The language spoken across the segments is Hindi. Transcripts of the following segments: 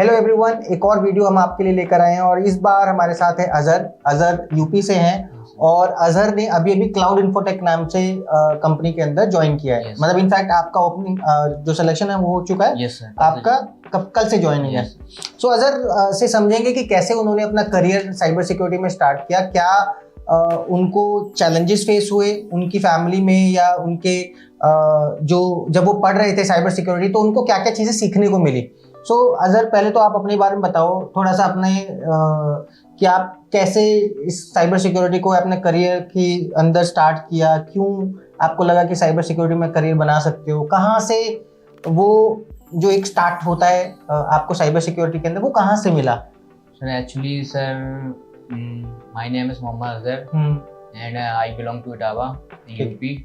हेलो एवरीवन, एक और वीडियो हम आपके लिए लेकर आए हैं और इस बार हमारे साथ है अजहर यूपी से हैं और अजहर ने अभी अभी क्लाउड इन्फोटेक नाम से कंपनी के अंदर ज्वाइन किया है। मतलब इनफैक्ट आपका ओपनिंग जो सिलेक्शन है वो हो चुका है। आपका कल से ज्वाइनिंग है। सो अजहर से समझेंगे कि कैसे उन्होंने अपना करियर साइबर सिक्योरिटी में स्टार्ट किया, क्या उनको चैलेंजेस फेस हुए उनकी फैमिली में या उनके जो जब वो पढ़ रहे थे साइबर सिक्योरिटी, तो उनको क्या क्या चीज़ें सीखने को मिली। सो अजहर, पहले तो आप अपने बारे में बताओ थोड़ा सा अपने कि आप कैसे इस साइबर सिक्योरिटी को अपने करियर के अंदर स्टार्ट किया, क्यों आपको लगा कि साइबर सिक्योरिटी में करियर बना सकते हो, कहाँ से वो जो एक स्टार्ट होता है आपको साइबर सिक्योरिटी के अंदर, वो कहाँ से मिला? Sir actually sir my name is Mohammad Azhar and I belong to Etawah UP.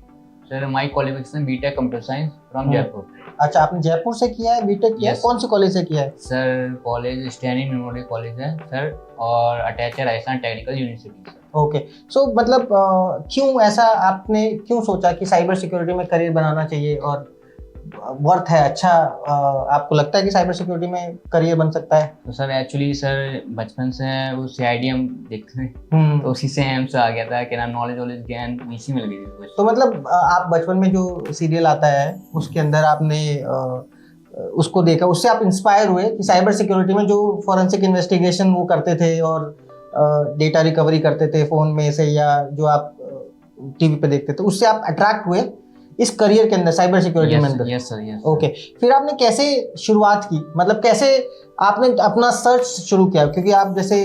Sir my qualification BTech computer science from Jaipur. अच्छा, आपने जयपुर से किया है बीटेक किया है? कौन से कॉलेज से किया है? सर कॉलेज स्टैनी मेमोरियल कॉलेज है सर और अटैच है राजस्थान टेक्निकल यूनिवर्सिटी। ओके, सो मतलब क्यों ऐसा आपने क्यों सोचा कि साइबर सिक्योरिटी में करियर बनाना चाहिए और वर्थ है, अच्छा आपको लगता है कि साइबर सिक्योरिटी में करियर बन सकता है? तो सर एक्चुअली सर बचपन से वो सीआईडी हम देखते थे तो उसी से हमसे आ गया था कि ना नॉलेज ज्ञान इसी मिल गई थी। तो मतलब आप बचपन में जो सीरियल आता है उसके अंदर आपने उसको देखा, उससे आप इंस्पायर हुए कि साइबर सिक्योरिटी में जो फॉरेंसिक इन्वेस्टिगेशन वो करते थे और डेटा रिकवरी करते थे फ़ोन में से या जो आप टीवी पे देखते थे, उससे आप अट्रैक्ट हुए इस करियर के अंदर साइबर सिक्योरिटी में अंदर? Yes sir. ओके, फिर आपने कैसे शुरुआत की, मतलब कैसे आपने अपना सर्च शुरू किया? क्योंकि आप जैसे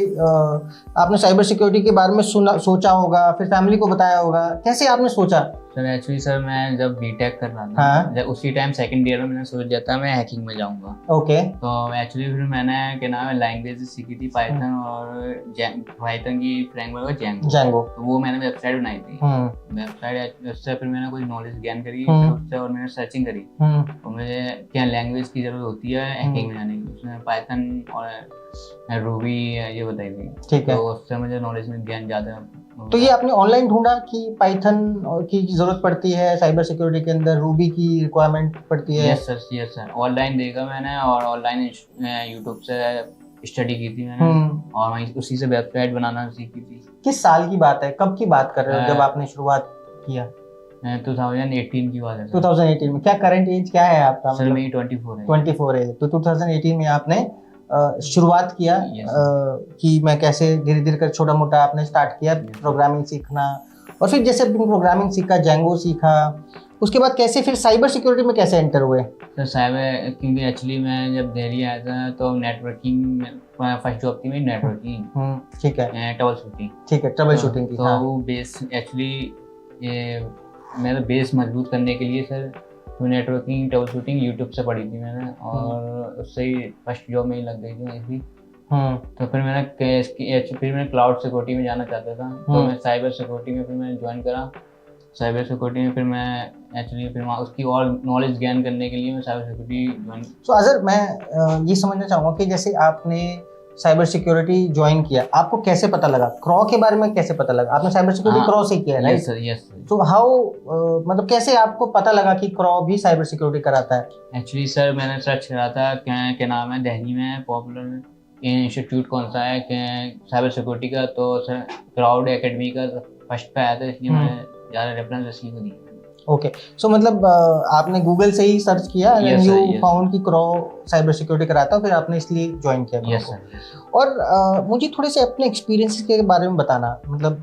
आपने साइबर सिक्योरिटी के बारे में सोचा होगा, फिर फैमिली को बताया होगा, कैसे आपने सोचा? सर एक्चुअली सर मैं जब बीटेक कर रहा था जब उसी टाइम सेकंड ईयर में मैंने सोच लिया था मैं हैकिंग में जाऊंगा। ओके, तो एक्चुअली फिर मैंने क्या नाम है लैंग्वेज सीखी थी पाइथन और पाइथन की फ्रेमवर्क है जेंगो। तो वो मैंने वेबसाइट बनाई थी। वेबसाइट उससे फिर मैंने कोई नॉलेज गेन करी उससे और मैंने सर्चिंग करी और मुझे क्या लैंग्वेज की जरूरत होती है हैकिंग में जाने की, उसमें पाइथन और रूबी ये बताई थी। ठीक है, तो उससे मुझे नॉलेज में ज्ञान ज़्यादा। तो ये आपने ऑनलाइन ढूंढा कि पाइथन की जरूरत पड़ती है साइबर सिक्योरिटी के अंदर, रूबी की रिक्वायरमेंट पड़ती है? यस सर ऑनलाइन देखा मैंने और ऑनलाइन यूट्यूब से स्टडी की थी मैंने और वहीं उसी से वेबसाइट बनाना सीखी थी। किस साल की बात है, कब की बात कर रहे हो जब आपने शुरुआत किया? 2018 की बात है। 2018 में? क्या करंट एज क्या है आपका? सर मेरी 24 है। 24 है। तो 2018 में आपने शुरुआत किया कि मैं कैसे धीरे धीरे कर छोटा मोटा आपने स्टार्ट किया प्रोग्रामिंग सीखना, और फिर जैसे प्रोग्रामिंग सीखा, जेंगो सीखा, उसके बाद कैसे फिर साइबर सिक्योरिटी में कैसे एंटर हुए? सर साइबर क्योंकि एक्चुअली मैं जब दिल्ली आया था तो नेटवर्किंग फर्स्ट जॉब थी मेरी नेटवर्किंग। ठीक है, ट्रबल शूटिंग। ठीक है, ट्रबल शूटिंग की। तो वो बेस एक्चुअली मेरा बेस मजबूत करने के लिए सर तो नेटवर्किंग ट्रबल शूटिंग यूट्यूब से पढ़ी थी मैंने और उससे ही फर्स्ट जॉब में ही लग गई थी ऐसी। तो फिर मैंने क्लाउड सिक्योरिटी में जाना चाहता था तो मैं साइबर सिक्योरिटी में फिर मैंने ज्वाइन करा। साइबर सिक्योरिटी में फिर मैं एक्चुअली फिर उसकी और नॉलेज गेन करने के लिए मैं साइबर सिक्योरिटी ज्वाइन। तो अजहर, मैं ये समझना चाहूँगा कि जैसे आपने साइबर सिक्योरिटी ज्वाइन किया, आपको कैसे पता लगा? क्रॉ के बारे में कैसे पता लगा? आपने साइबर सिक्योरिटी क्रॉ से किया है, राइट? Yes sir. तो हाउ मतलब कैसे आपको पता लगा कि क्रॉ भी साइबर सिक्योरिटी कराता है? एक्चुअली सर मैंने सर्च करा था क्या नाम है दिल्ली में पॉपुलर इंस्टीट्यूट कौन सा है साइबर सिक्योरिटी का, तो सर क्राउड एकेडमी का फर्स्ट पे आया था, इसलिए मैंने ज़्यादा रेफरेंस इसी को दी। ओके, सो मतलब आपने गूगल से ही सर्च किया एंड यू फाउंड कि क्रॉ साइबर सिक्योरिटी कराता है, फिर आपने इसलिए ज्वाइन किया। Yes sir. और मुझे थोड़े से अपने एक्सपीरियंसेस के बारे में बताना, मतलब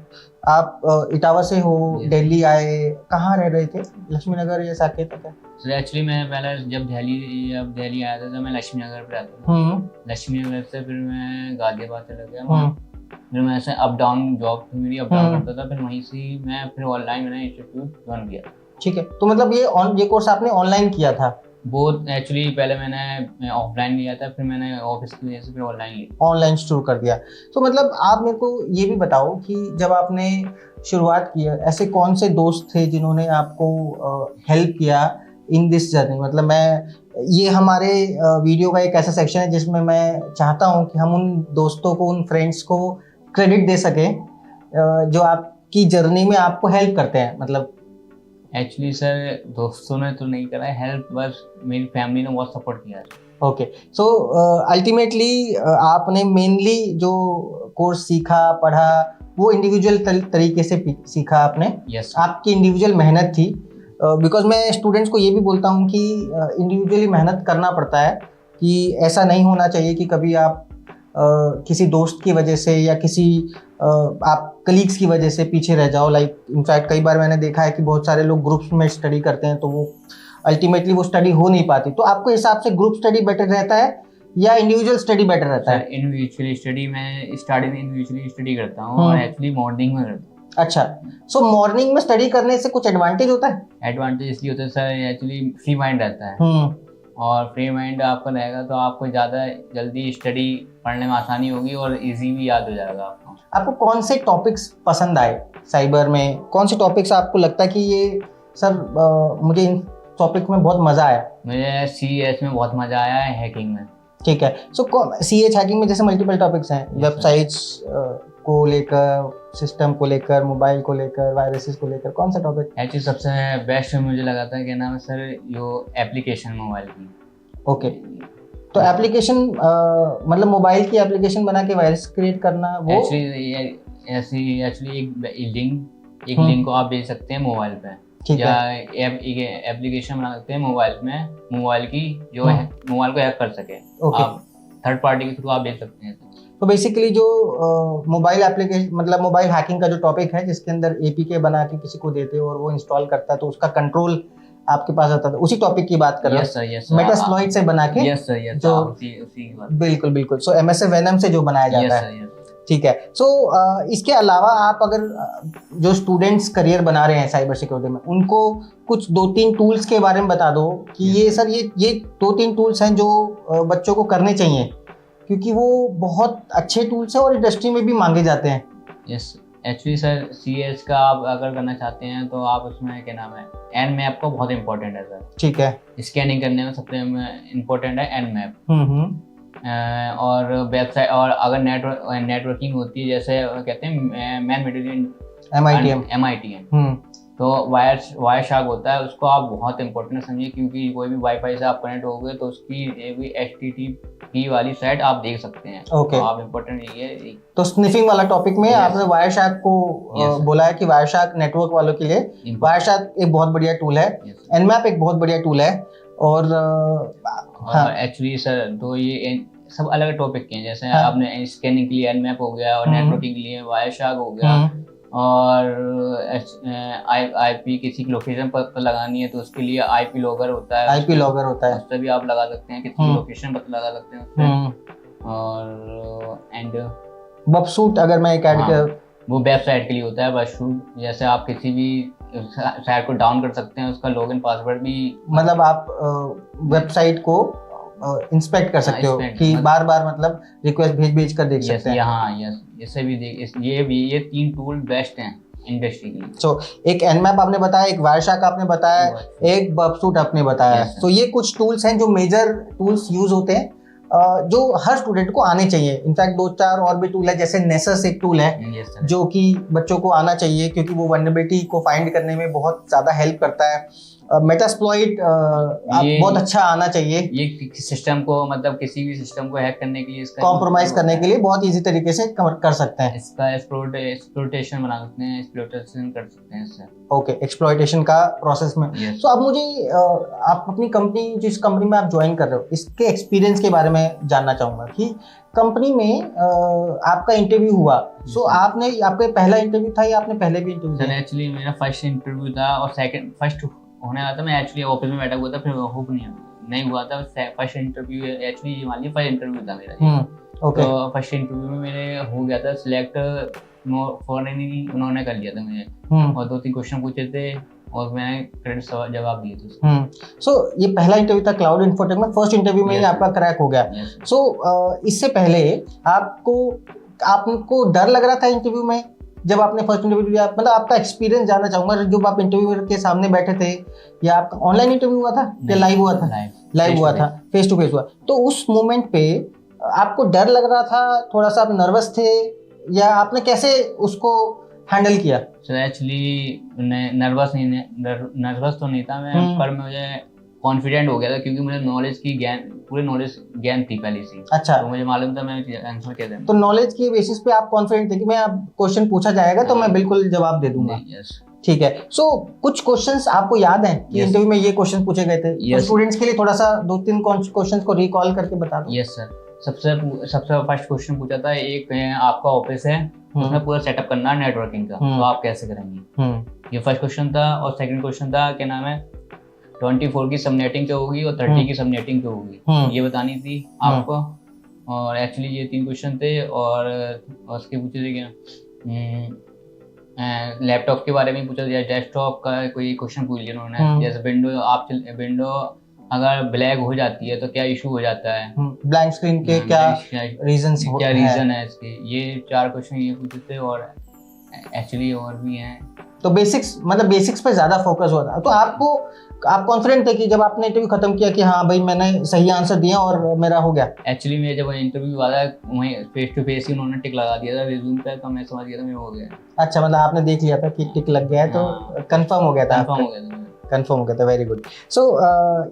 आप इटावा से हो, दिल्ली आए, कहाँ रह रहे थे? लक्ष्मी नगर या साकेत क्या? सर एक्चुअली मैं पहले जब दिल्ली आया था तो मैं लक्ष्मी नगर पे रहता था। लक्ष्मी नगर से फिर मैं गाजियाबाद से लग गया, फिर मैं ऐसे अप डाउन जॉब थी मेरी, अप डाउन करता था, फिर वहीं से मैं फिर ऑनलाइन मैंने इंस्टीट्यूट ज्वाइन किया। ठीक है, तो मतलब ये कोर्स आपने ऑनलाइन किया था? बहुत एक्चुअली पहले मैंने ऑफलाइन लिया था, फिर मैंने ऑफिस की वजह से फिर ऑनलाइन शुरू कर दिया। तो मतलब आप मेरे को ये भी बताओ कि जब आपने शुरुआत किया, ऐसे कौन से दोस्त थे जिन्होंने आपको हेल्प किया इन दिस जर्नी? मतलब ये हमारे वीडियो का एक ऐसा सेक्शन है जिसमें मैं चाहता हूँ कि हम उन दोस्तों को, उन फ्रेंड्स को क्रेडिट दे सकें जो आपकी जर्नी में आपको हेल्प करते हैं। मतलब एक्चुअली सर दोस्तों ने तो नहीं करा है हेल्प, बस मेरी फैमिली ने बहुत सपोर्ट किया है। ओके, सो अल्टीमेटली आपने मेनली जो कोर्स सीखा पढ़ा वो इंडिविजुअल तरीके से सीखा आपने। यस आपकी इंडिविजुअल मेहनत थी, बिकॉज मैं स्टूडेंट्स को ये भी बोलता हूँ कि इंडिविजुअली मेहनत करना पड़ता है, कि ऐसा नहीं होना चाहिए कि कभी आप किसी दोस्त की वजह से या किसी आप कलीग्स की वजह से पीछे रह जाओ। लाइक इनफैक्ट कई बार मैंने देखा है कि बहुत सारे लोग ग्रुप्स में स्टडी करते हैं तो वो अल्टीमेटली वो स्टडी हो नहीं पाती। तो आपके हिसाब से ग्रुप स्टडी बेटर रहता है या इंडिविजुअल स्टडी बेटर रहता है? इंडिविजुअली स्टडी, मैं स्टार्टिंग में इंडिविजुअली स्टडी करता हूँ और एक्चुअली मॉर्निंग में करता हूँ। अच्छा, सो मॉर्निंग में स्टडी करने से कुछ एडवांटेज होता है? एडवांटेज इसलिए होता है सर, एक्चुअली फ्री माइंड रहता है और फ्री माइंड आपका रहेगा तो आपको ज़्यादा जल्दी स्टडी पढ़ने में आसानी होगी और इजी भी याद हो जाएगा आपको। आपको कौन से टॉपिक्स पसंद आए साइबर में? कौन से टॉपिक्स आपको लगता है कि ये सर मुझे इन टॉपिक में बहुत मज़ा आया? मुझे CES में बहुत मज़ा आया है, हैकिंग में। ठीक है, सो CH हैकिंग में जैसे मल्टीपल टॉपिक्स हैं, वेबसाइट्स को लेकर, सिस्टम को लेकर, मोबाइल को लेकर, वायरसेस को लेकर, कौन सा टॉपिक एक्चुअली सबसे बेस्ट मुझे लगा था क्या नाम है सर, जो एप्लीकेशन मोबाइल की। ओके, तो एप्लीकेशन मतलब मोबाइल की एप्लीकेशन बना के वायरस क्रिएट करना, वो एक्चुअली एक लिंक को आप भेज सकते हैं मोबाइल पे, या एप्लीकेशन बना सकते हैं मोबाइल में, मोबाइल की जो है मोबाइल को हैक कर सके। आप थर्ड पार्टी के थ्रू आप भेज सकते हैं। तो बेसिकली जो मोबाइल एप्लीकेशन मतलब मोबाइल हैकिंग का जो टॉपिक है जिसके अंदर APK बना के किसी को देते हो और वो इंस्टॉल करता है तो उसका कंट्रोल आपके पास आता था, उसी टॉपिक की बात कर रहे हैं? यस सर, मेटास्प्लॉइट से बना के। यस सर, जो उसी की बात। बिल्कुल बिल्कुल, सो MSA Venom से जो बनाया जाता है। ठीक है, सो इसके अलावा आप अगर जो स्टूडेंट्स करियर बना रहे हैं साइबर सिक्योरिटी में, उनको कुछ 2-3 टूल्स के बारे में बता दो कि ये सर ये 2-3 टूल्स हैं जो बच्चों को करने चाहिए, क्योंकि वो बहुत अच्छे टूल्स हैं और इंडस्ट्री में भी मांगे जाते हैं। यस, एक्चुअली सर CS का आप अगर करना चाहते हैं तो आप उसमें क्या नाम है, Nmap का बहुत इंपॉर्टेंट है सर। ठीक है, स्कैनिंग करने में सबसे इम्पोर्टेंट है Nmap। और वेबसाइट, और अगर नेटवर्किंग होती है जैसे कहते हैं मैन मेडिसिन MITM, तो वायर शार्क होता है, उसको आप बहुत इंपॉर्टेंट समझिए, क्योंकि कोई भी वाईफाई से आप कनेक्ट हो गए तो उसकी भी HTTP वाली साइट आप देख सकते हैं। तो आप इम्पोर्टेंट ये है। तो स्निफिंग वाला टॉपिक में आपने वायर शार्क को बोला है कि वायर शार्क नेटवर्क वालों के लिए वायर शार्क एक बहुत बढ़िया टूल है, Nmap एक बहुत बढ़िया टूल है। और एक्चुअली सर तो ये सब अलग टॉपिक के हैं, जैसे आपने स्कैनिंग के लिए Nmap हो गया और नेटवर्किंग के लिए वायर शार्क हो गया, और IP किसी की लोकेशन पता लगानी है तो उसके लिए IP लॉगर होता है, उससे भी आप लगा सकते हैं, किसी की लोकेशन पता लगा सकते हैं उससे। और एंड बबसूट अगर मैं एक ऐड कर, वो वेबसाइट के लिए होता है बबसूट, जैसे आप किसी भी साइट को डाउन कर सकते हैं, उसका लॉगिन पासवर्ड भी, मतलब आप वेबसाइट को इंस्पेक्ट कर सकते हो कि बार बार मतलब रिक्वेस्ट भेज कर देख सकते हैं। हाँ यस, इससे भी ये 3 टूल बेस्ट हैं इंडस्ट्री के लिए। सो एक Nmap आपने बताया, एक वायर शार्क आपने बताया, एक बबसूट आपने बताया। तो ये कुछ टूल्स हैं जो मेजर टूल्स यूज होते हैं जो हर स्टूडेंट को आने चाहिए। इनफैक्ट 2-4 और भी टूल है, जैसे नेसस एक टूल है जो कि बच्चों को आना चाहिए, क्योंकि वो वल्नरेबिलिटी को फाइंड करने में बहुत ज़्यादा हेल्प करता है। मेटास्प्लॉइट बहुत अच्छा आना चाहिए, ये सिस्टम को मतलब किसी भी सिस्टम को हैक करने के लिए, इसका कॉम्प्रोमाइज करने के लिए बहुत इजी तरीके से कर सकते हैं। इसका एक्सप्लॉइटेशन बना सकते हैं, एक्सप्लॉइटेशन कर सकते हैं इससे। ओके, एक्सप्लॉइटेशन का प्रोसेस में। तो अब मुझे आप अपनी कंपनी, जिस कंपनी में आप ज्वाइन कर रहे हो, इसके एक्सपीरियंस के बारे में जानना चाहूँगा कि कंपनी में आपका इंटरव्यू हुआ, सो आपने, आपका पहला इंटरव्यू था या आपने पहले भी इंटरव्यू दिया? एक्चुअली मेरा फर्स्ट इंटरव्यू था और फर्स्ट होने वाला था। मैं एक्चुअली ऑफिस में बैठा हुआ था, फिर होप नहीं हुआ था। फर्स्ट इंटरव्यू एक्चुअली मान फर्स्ट इंटरव्यू था मेरा। तो फर्स्ट इंटरव्यू में मेरे हो गया था सिलेक्ट, उन्होंने कर लिया था मुझे, और 2-3 क्वेश्चन पूछे थे और मैंने करेक्ट जवाब दिए थे। सो ये पहला इंटरव्यू था क्लाउड इन्फोटेक में, फर्स्ट इंटरव्यू में ही आपका क्रैक हो गया। सो इससे पहले आपको डर लग रहा था इंटरव्यू में जब आपने फर्स्ट इंटरव्यू दिया? मतलब आपका एक्सपीरियंस जानना चाहूंगा, जब आप इंटरव्यूअर के सामने बैठे थे, या आपका ऑनलाइन इंटरव्यू हुआ था या लाइव हुआ था? लाइव हुआ था, फेस टू फेस हुआ। तो उस मोमेंट पे आपको डर लग रहा था, थोड़ा सा आप नर्वस थे, या आपने कैसे उसको हैंडल किया? सर एक्चुअली नर्वस तो नहीं था मैं, पर मुझे कॉन्फिडेंट हो गया था, क्योंकि मुझे नॉलेज की पूरे नॉलेज ज्ञान थी पहले से। अच्छा, तो मुझे मालूम था मैं आंसर क्या देना। तो नॉलेज के बेसिस पे आप कॉन्फिडेंट थे कि मैं अब क्वेश्चन पूछा जाएगा तो मैं बिल्कुल जवाब दे दूंगा। यस। ठीक है। सो कुछ क्वेश्चंस आपको याद हैं कि इंटरव्यू में ये क्वेश्चन पूछे गए थे? तो स्टूडेंट्स के लिए थोड़ा सा 2-3 क्वेश्चंस को रिकॉल करके बता दो। Yes sir. सबसे फर्स्ट क्वेश्चन पूछा था, एक आपका ऑफिस है, उसमें पूरा सेटअप करना है नेटवर्किंग का, तो आप कैसे करेंगे? ये फर्स्ट क्वेश्चन था। और सेकंड क्वेश्चन था, क्या नाम है, 24 की सबनेटिंग क्या होगी और 30 की सबनेटिंग क्या होगी, ये बतानी थी आपको। और एक्चुअली ये 3 क्वेश्चन थे। और उसके पूछे थे क्या, लैपटॉप के बारे में पूछा, या डेस्कटॉप का कोई क्वेश्चन पूछ लिया उन्होंने। जैसे विंडो अगर ब्लैक हो जाती है तो क्या इशू हो जाता है, ब्लैंक स्क्रीन के क्या रीजंस क्या रीजन है इसके। ये 4 क्वेश्चन ये पूछे थे। और एक्चुअली और भी हैं। तो बेसिक्स पे ज्यादा फोकस हुआ था। तो आप कॉन्फिडेंट थे कि जब आपने इंटरव्यू खत्म किया कि हाँ भाई मैंने सही आंसर दिया और मेरा हो गया? एक्चुअली मैं जब इंटरव्यू हुआ था वहीं फेस टू फेस ही उन्होंने टिक लगा दिया था रिज्यूम पे, तो मैं समझ गया था मेरा हो गया। अच्छा, मतलब आपने देख लिया था कि टिक लग गया है, तो कंफर्म हो गया था? कंफर्म हो गया था। Very good. सो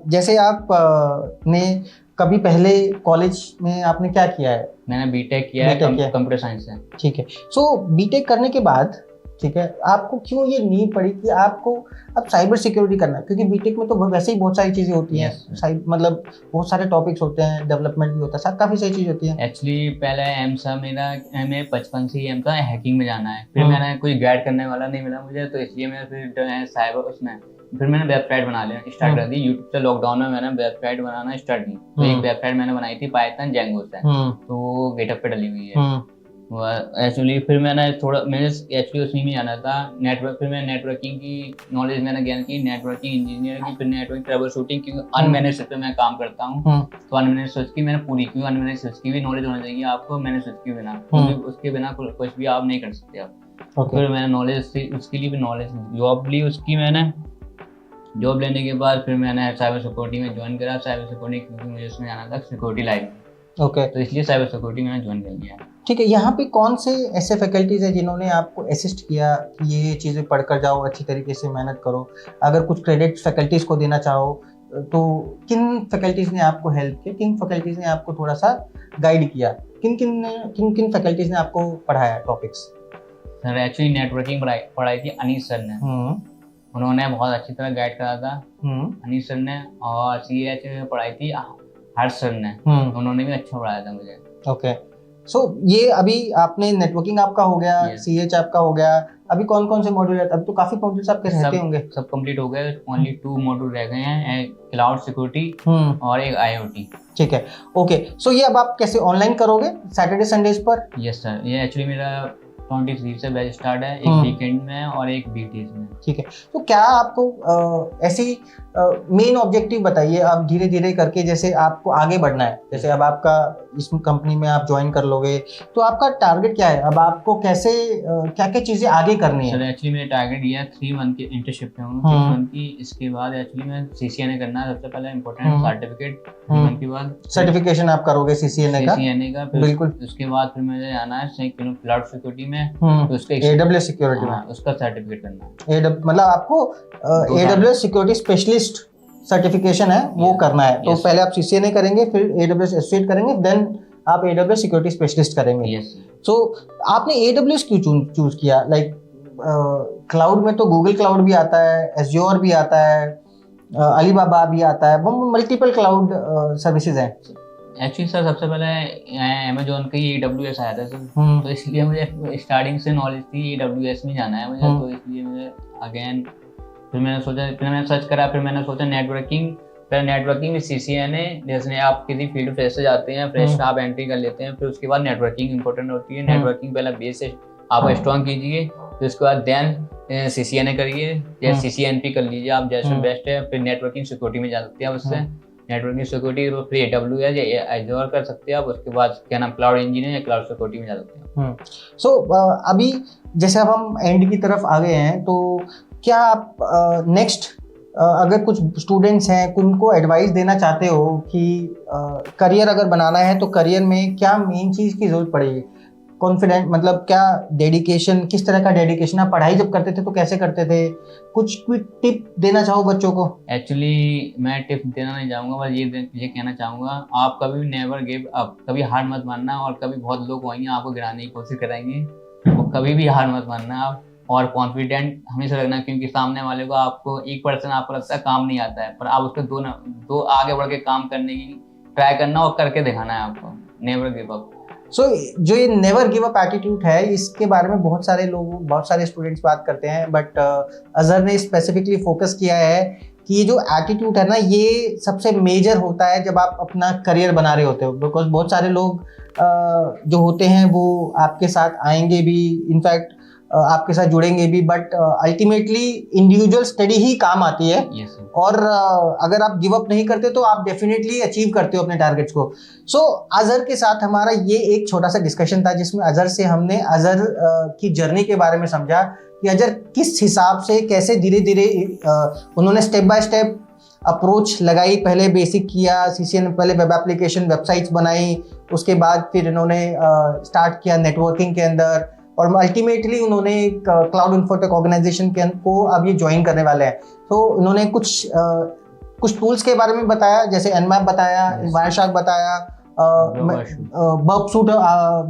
जैसे आप ने कभी पहले कॉलेज में आपने क्या किया है? मैंने बीटेक किया है कंप्यूटर साइंस से। ठीक है। सो बीटेक करने के बाद, ठीक है, आपको क्यों ये नीड पड़ी कि आपको अब साइबर सिक्योरिटी करना है? क्योंकि बीटेक में तो वैसे ही बहुत सारी चीजें होती हैं, मतलब बहुत सारे टॉपिक्स होते हैं, डेवलपमेंट भी होता है, काफी सारी चीज होती है। एक्चुअली पहले एम था मेरा, मैं बचपन से ही एम था हैकिंग में जाना है। फिर मैंने कोई गाइड करने वाला नहीं मिला मुझे, तो इसलिए मैं फिर साइबर उसमें फिर मैंने वेबसाइट बना लिया, स्टार्ट कर दी। यूट्यूब से लॉकडाउन में मैंने वेबसाइट बनाना स्टार्ट की। तो एक वेबसाइट मैंने बनाई थी पाइथन जेंगो से, तो वो गिटहब पे डली हुई है। एक्चुअली फिर मैंने एक्चुअली उसी में जाना था नेटवर्क। फिर मैंने नेटवर्किंग की नॉलेज मैंने ज्ञान की, नेटवर्किंग इंजीनियर की, फिर नेटवर्क ट्रबल शूटिंग, क्योंकि अनमैनेज स्विच पे मैं काम करता हूँ। तो अनमैनेज स्विच की मैंने पूरी की। अनमैनेज स्विच की भी नॉलेज होना चाहिए आपको, मैनेज स्विच के बिना, क्योंकि उसके बिना कुछ भी आप नहीं कर सकते आप। फिर मैंने नॉलेज उसके लिए भी नॉलेज जॉब ली। उसकी मैंने जॉब लेने के बाद फिर मैंने साइबर सिक्योरिटी में ज्वाइन करा। साइबर सिक्योरिटी क्योंकि मुझे उसमें जाना था सिक्योरिटी लाइन। ओके, तो इसलिए साइबर सिक्योरिटी मैंने ज्वाइन कर लिया। ठीक है। यहाँ पे कौन से ऐसे फैकल्टीज है जिन्होंने आपको असिस्ट किया कि ये चीज़ें पढ़कर जाओ, अच्छी तरीके से मेहनत करो? अगर कुछ क्रेडिट फैकल्टीज को देना चाहो तो किन फैकल्टीज ने आपको हेल्प किया, किन फैकल्टीज ने आपको थोड़ा सा गाइड किया, किन किन फैकल्टीज ने आपको पढ़ाया टॉपिक्स? सर एक्चुअली नेटवर्किंग पढ़ाई थी अनीस सर ने, उन्होंने बहुत अच्छी तरह गाइड करा था अनीस सर ने। और CH में पढ़ाई थी हर्ष सर ने, उन्होंने भी अच्छा पढ़ाया था मुझे। ओके। सो ये अभी आपने नेटवर्किंग आपका हो गया, CH आपका हो गया, अभी कौन कौन से मॉड्यूल रहते हैं? अभी तो काफी मॉड्यूल्स आपके रहते होंगे। सब कंप्लीट हो गए, ओनली 2 मॉड्यूल रह गए हैं, क्लाउड सिक्योरिटी और एक IoT। ठीक है, ओके। सो ये अब आप कैसे ऑनलाइन करोगे सैटरडे संडेज पर? यस सर, ये एक्चुअली मेरा 23 से बैच स्टार्ट है, एक वीकेंड में और एक वीकडेज में। ठीक है। तो क्या आपको ऐसी मेन ऑब्जेक्टिव बताइए, आप धीरे धीरे करके जैसे आपको आगे बढ़ना है, जैसे अब आपका इस कंपनी में आप ज्वाइन कर लोगे तो आपका टारगेट क्या है? अब आपको कैसे क्या क्या चीजें आगे करनी है? सर एक्चुअली मेरा टारगेट ये है 3 मंथ की इंटर्नशिप में हूँ, 3 मंथ की। इसके बाद एक्चुअली मैं CCNA करना है, सबसे पहले इम्पोर्टेंट सर्टिफिकेट। 3 मंथ के बाद सर्टिफिकेशन आप करोगे CCNA का? बिल्कुल। उसके बाद फिर मुझे आना है क्लाउड सिक्योरिटी में, तो उसका AWS सिक्योरिटी में उसका सर्टिफिकेट करना है। मतलब आपको AWS सिक्योरिटी स्पेशलिस्ट सर्टिफिकेशन है वो करना है। तो पहले आप CCNA करेंगे, फिर AWS एसोसिएट करेंगे, देन आप AWS सिक्योरिटी स्पेशलिस्ट करेंगे। सो आपने AWS क्यों चूज किया? लाइक क्लाउड में तो गूगल क्लाउड भी आता है, एज्योर भी आता है, अलीबाबा भी आता है, वो मल्टीपल क्लाउड सर्विसेज हैं। एक्चुअली सर सबसे पहले अमेजोन का ही AWS आया था सर, तो इसलिए मुझे स्टार्टिंग से नॉलेज थी AWS में जाना है मुझे, तो इसलिए मुझे अगेन फिर मैंने सर्च करा। फिर मैंने सोचा नेटवर्किंग में CCNA, जैसे आप किसी फील्ड फ्रेश से जाते हैं, फ्रेश आप एंट्री कर लेते हैं, फिर उसके बाद नेटवर्किंग इंपॉर्टेंट होती है। नेटवर्किंग पहले बेस से आप स्ट्रॉन्ग कीजिए, फिर उसके बाद देन CCNA करिए या CCNP कर लीजिए आप, जैसे बेस्ट है। फिर नेटवर्किंग सिक्योरिटी में जा सकते हैं, उससे नेटवर्किंग सिक्योरिटी तो फिर AWS या एज्योर कर सकते हैं आप। उसके बाद क्या नाम क्लाउड इंजीनियर या क्लाउड सिक्योरिटी में जा सकते हैं। सो अभी जैसे अब हम एंड की तरफ आ गए हैं, तो क्या आप नेक्स्ट अगर कुछ स्टूडेंट्स हैं उनको एडवाइस देना चाहते हो कि करियर अगर बनाना है तो करियर में क्या मेन चीज़ की ज़रूरत पड़ेगी? कॉन्फिडेंट, मतलब क्या डेडिकेशन, किस तरह का डेडिकेशन, आप पढ़ाई जब करते थे तो कैसे करते थे, कुछ क्विक टिप देना चाहो बच्चों को? एक्चुअली मैं टिप देना नहीं चाहूँगा, बस ये कहना चाहूँगा, आप कभी भी नेवर गिव अप, कभी हार मत मानना। और कभी बहुत लोग आएंगे आपको गिराने की कोशिश करेंगे, तो कभी भी हार मत मानना आप, और कॉन्फिडेंट हमेशा रखना, क्योंकि सामने वाले को आपको 1% आपको लगता है काम नहीं आता है, पर आप उसको दो आगे बढ़ के काम करने की ट्राई करना और करके दिखाना है आपको। Never give up. सो जो ये नेवर गिव अप एटीट्यूड है, इसके बारे में बहुत सारे लोग, बहुत सारे स्टूडेंट्स बात करते हैं, बट अजहर ने स्पेसिफिकली फोकस किया है कि ये जो एटीट्यूड है ना, ये सबसे मेजर होता है जब आप अपना करियर बना रहे होते हो। बिकॉज बहुत सारे लोग जो होते हैं वो आपके साथ आएंगे भी, इनफैक्ट आपके साथ जुड़ेंगे भी, बट अल्टीमेटली इंडिविजुअल स्टडी ही काम आती है। Yes, और अगर आप गिव अप नहीं करते तो आप डेफिनेटली अचीव करते हो अपने टारगेट्स को। सो अजहर के साथ हमारा ये एक छोटा सा डिस्कशन था, जिसमें अजहर से हमने अजहर की जर्नी के बारे में समझा कि अजहर किस हिसाब से, कैसे धीरे धीरे उन्होंने स्टेप बाय स्टेप अप्रोच लगाई। पहले बेसिक किया, CCN पहले वेब एप्लीकेशन, वेबसाइट्स बनाई, उसके बाद फिर इन्होंने स्टार्ट किया नेटवर्किंग के अंदर, और अल्टीमेटली उन्होंने क्लाउड इन्फोटेक ऑर्गेनाइजेशन को अब ये ज्वाइन करने वाले हैं। तो उन्होंने कुछ टूल्स के बारे में बताया, जैसे Nmap बताया, वायरशार्क बताया, बर्बसूट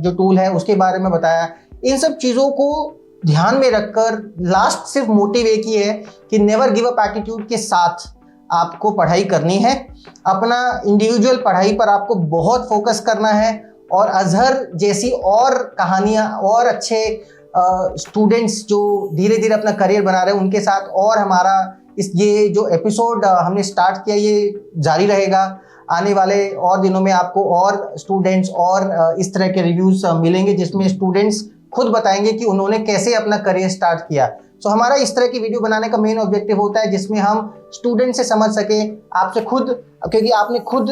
जो टूल है उसके बारे में बताया। इन सब चीज़ों को ध्यान में रखकर लास्ट सिर्फ मोटिव एक ही है कि नेवर गिव अप एटीट्यूड के साथ आपको पढ़ाई करनी है, अपना इंडिविजुअल पढ़ाई पर आपको बहुत फोकस करना है, और अजहर जैसी और कहानियाँ और अच्छे स्टूडेंट्स जो धीरे धीरे अपना करियर बना रहे हैं उनके साथ और हमारा ये जो एपिसोड हमने स्टार्ट किया ये जारी रहेगा। आने वाले और दिनों में आपको और स्टूडेंट्स और इस तरह के रिव्यूज मिलेंगे, जिसमें स्टूडेंट्स खुद बताएंगे कि उन्होंने कैसे अपना करियर स्टार्ट किया। सो हमारा इस तरह की वीडियो बनाने का मेन ऑब्जेक्टिव होता है जिसमें हम स्टूडेंट से समझ सके, आपसे खुद, क्योंकि आपने खुद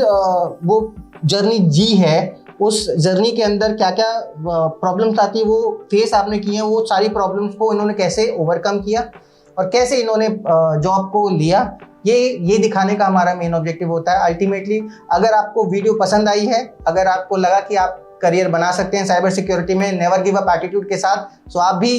वो जर्नी जी है, उस जर्नी के अंदर क्या क्या प्रॉब्लम्स आती है वो फेस आपने की हैं, वो सारी प्रॉब्लम्स को इन्होंने कैसे ओवरकम किया और कैसे इन्होंने जॉब को लिया, ये दिखाने का हमारा मेन ऑब्जेक्टिव होता है। अल्टीमेटली अगर आपको वीडियो पसंद आई है, अगर आपको लगा कि आप करियर बना सकते हैं साइबर सिक्योरिटी में नेवर गिव अप एटीट्यूड के साथ, तो आप भी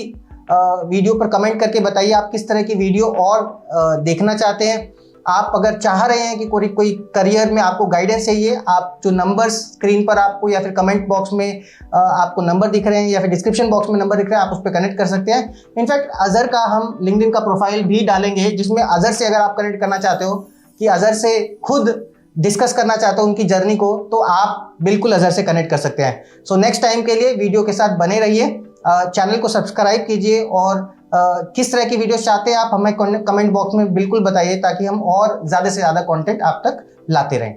वीडियो पर कमेंट करके बताइए आप किस तरह की वीडियो और देखना चाहते हैं। आप अगर चाह रहे हैं कि कोई करियर में आपको गाइडेंस चाहिए, आप जो नंबर स्क्रीन पर आपको या फिर कमेंट बॉक्स में आपको नंबर दिख रहे हैं या फिर डिस्क्रिप्शन बॉक्स में नंबर दिख रहे हैं, आप उस पर कनेक्ट कर सकते हैं। इनफैक्ट अजहर का हम लिंक्डइन का प्रोफाइल भी डालेंगे, जिसमें अजहर से अगर आप कनेक्ट करना चाहते हो कि अजहर से खुद डिस्कस करना चाहते हो उनकी जर्नी को, तो आप बिल्कुल अजहर से कनेक्ट कर सकते हैं। सो नेक्स्ट टाइम के लिए वीडियो के साथ बने रहिए, चैनल को सब्सक्राइब कीजिए, और किस तरह की वीडियोस चाहते हैं आप हमें कमेंट बॉक्स में बिल्कुल बताइए, ताकि हम और ज़्यादा से ज़्यादा कंटेंट आप तक लाते रहें।